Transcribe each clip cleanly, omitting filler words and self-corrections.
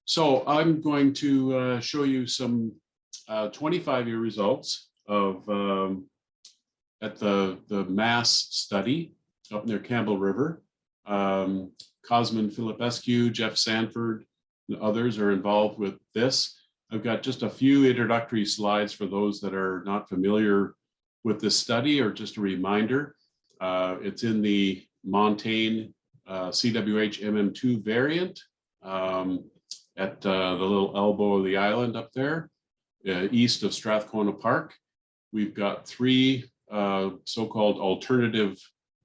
So I'm going to show you some 25-year results of at the Mass study up near Campbell River. Cosmin Filipescu, Jeff Sanford, and others are involved with this. I've got just a few introductory slides for those that are not familiar with this study, or just a reminder. It's in the montane CWH MM2 variant at the little elbow of the island up there, east of Strathcona Park. We've got three so-called alternative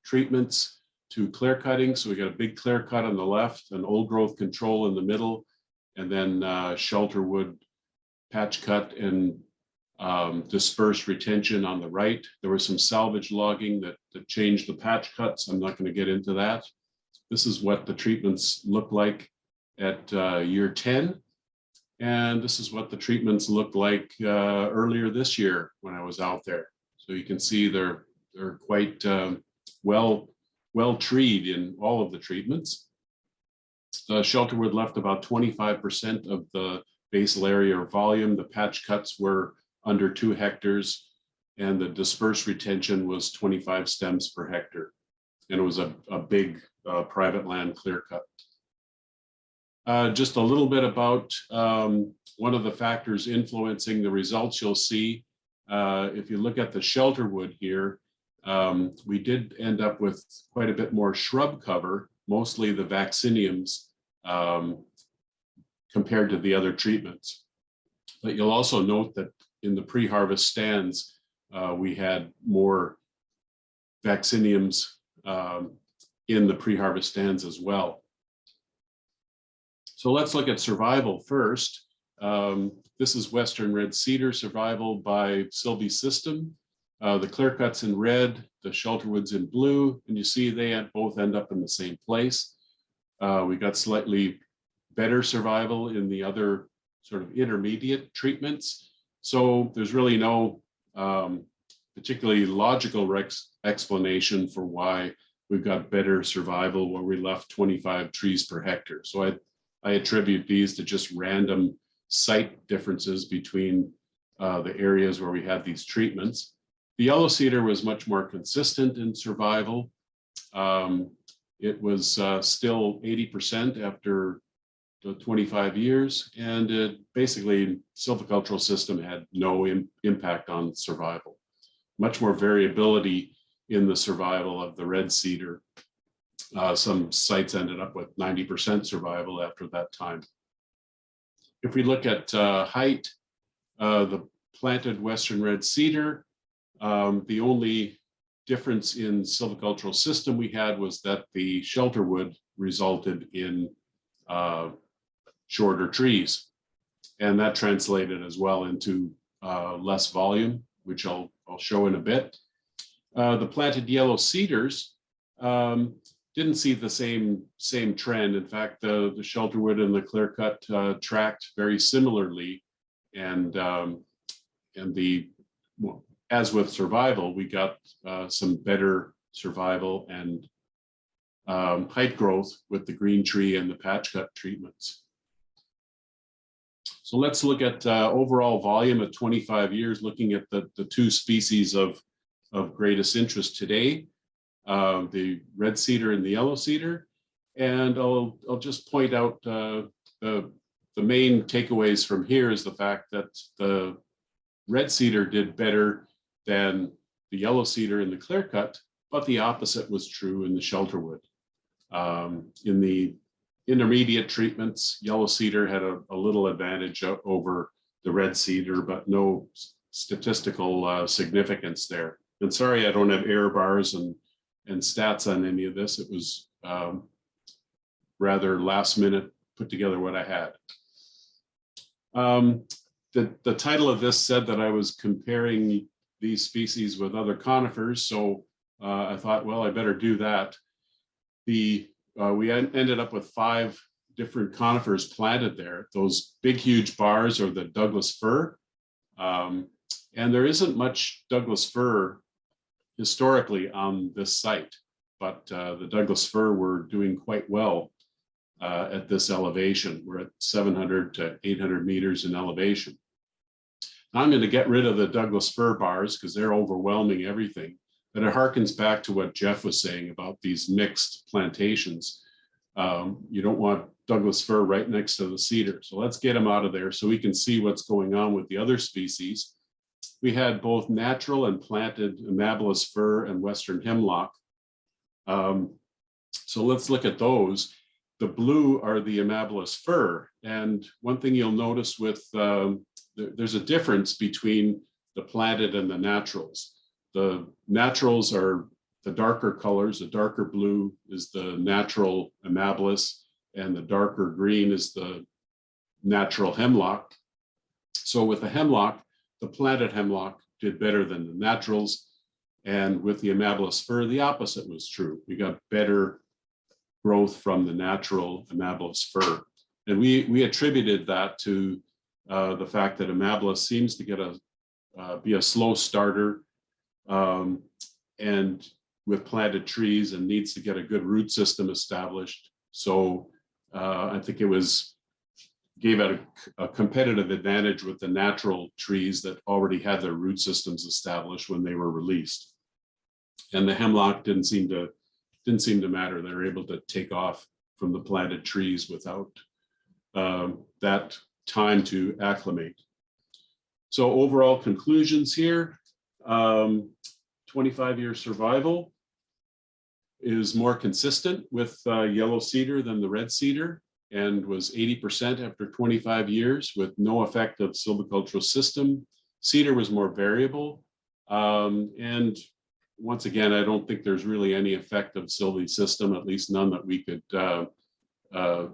treatments to clear cutting. So we got a big clear cut on the left, an old growth control in the middle, and then shelterwood patch cut and dispersed retention on the right. There was some salvage logging that changed the patch cuts. I'm not going to get into that. This is what the treatments look like at year 10. And this is what the treatments looked like earlier this year when I was out there. So you can see they're quite well treed in all of the treatments. The shelterwood left about 25% of the basal area or volume. The patch cuts were under 2 hectares, and the dispersed retention was 25 stems per hectare. And it was a big private land clear cut. Just a little bit about one of the factors influencing the results you'll see. If you look at the shelterwood here, we did end up with quite a bit more shrub cover, mostly the vacciniums, compared to the other treatments. But you'll also note that in the pre-harvest stands, we had more vacciniums in the pre-harvest stands as well. So let's look at survival first. This is Western red cedar survival by Sylvie system. The clear cuts in red, the shelterwoods in blue, and you see they both end up in the same place. We got slightly better survival in the other sort of intermediate treatments. So there's really no particularly logical explanation for why we've got better survival where we left 25 trees per hectare. So I attribute these to just random site differences between the areas where we had these treatments. The yellow cedar was much more consistent in survival. It was still 80% after the 25 years, and it basically silvicultural system had no impact on survival. Much more variability in the survival of the red cedar. Some sites ended up with 90% survival after that time. If we look at height, the planted Western red cedar, the only difference in silvicultural system we had was that the shelterwood resulted in shorter trees. And that translated as well into less volume, which I'll show in a bit. The planted yellow cedars didn't see the same trend. In fact, the shelterwood and the clear cut tracked very similarly, and as with survival, we got some better survival and height growth with the green tree and the patch cut treatments. So let's look at overall volume at 25 years, looking at the two species of greatest interest today, the red cedar and the yellow cedar. And I'll just point out the main takeaways from here is the fact that the red cedar did better than the yellow cedar in the clear cut, but the opposite was true in the shelterwood. In the intermediate treatments, yellow cedar had a little advantage over the red cedar, but no statistical significance there. And sorry, I don't have error bars and stats on any of this. It was rather last minute put together what I had. The title of this said that I was comparing these species with other conifers, so I thought, well, I better do that. We ended up with 5 different conifers planted there. Those big, huge bars are the Douglas fir, and there isn't much Douglas fir historically on this site, but the Douglas fir were doing quite well at this elevation. We're at 700 to 800 meters in elevation. Now I'm going to get rid of the Douglas fir bars because they're overwhelming everything. But it harkens back to what Jeff was saying about these mixed plantations. You don't want Douglas fir right next to the cedar. So let's get them out of there so we can see what's going on with the other species. We had both natural and planted amabilis fir and western hemlock. So let's look at those. The blue are the amabilis fir. And one thing you'll notice with, there's a difference between the planted and the naturals. The naturals are the darker colors. The darker blue is the natural amabilis, and the darker green is the natural hemlock. So with the hemlock, the planted hemlock did better than the naturals. And with the amabilis fir, the opposite was true. We got better growth from the natural amabilis fir. And we attributed that to the fact that amabilis seems to get be a slow starter and with planted trees and needs to get a good root system established. So I think it gave it a competitive advantage with the natural trees that already had their root systems established when they were released. And the hemlock didn't seem to matter. They were able to take off from the planted trees without that time to acclimate. So overall conclusions here, 25-year survival is more consistent with yellow cedar than the red cedar, and was 80% after 25 years with no effect of silvicultural system. Cedar was more variable. And once again, I don't think there's really any effect of silvi system, at least none that we could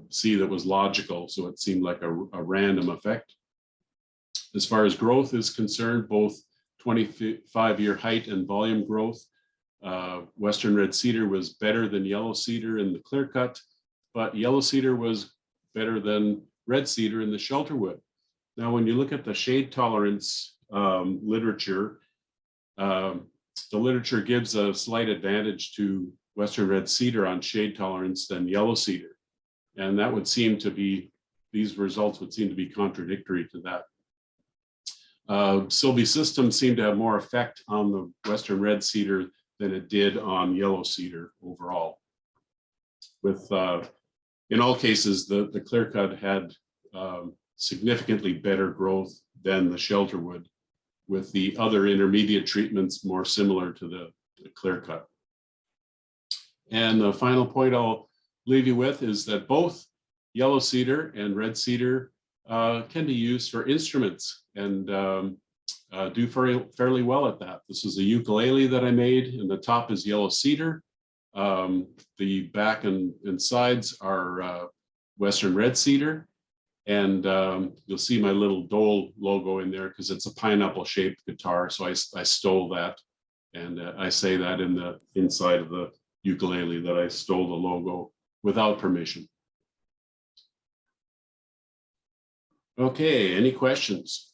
see that was logical. So it seemed like a random effect. As far as growth is concerned, both 25-year height and volume growth, Western red cedar was better than yellow cedar in the clear cut, but yellow cedar was better than red cedar in the shelter wood. Now, when you look at the shade tolerance literature, the literature gives a slight advantage to Western red cedar on shade tolerance than yellow cedar. And that would seem to be, these results would seem to be contradictory to that. Silvi system seemed to have more effect on the Western red cedar than it did on yellow cedar overall. With, in all cases, the clear cut had significantly better growth than the shelter wood, with the other intermediate treatments more similar to the clear cut. And the final point I'll leave you with is that both yellow cedar and red cedar can be used for instruments and do fairly well at that. This is a ukulele that I made, and the top is yellow cedar. The back and sides are Western red cedar. And you'll see my little Dole logo in there because it's a pineapple shaped guitar. So I stole that. And I say that in the inside of the ukulele that I stole the logo without permission. Okay, any questions?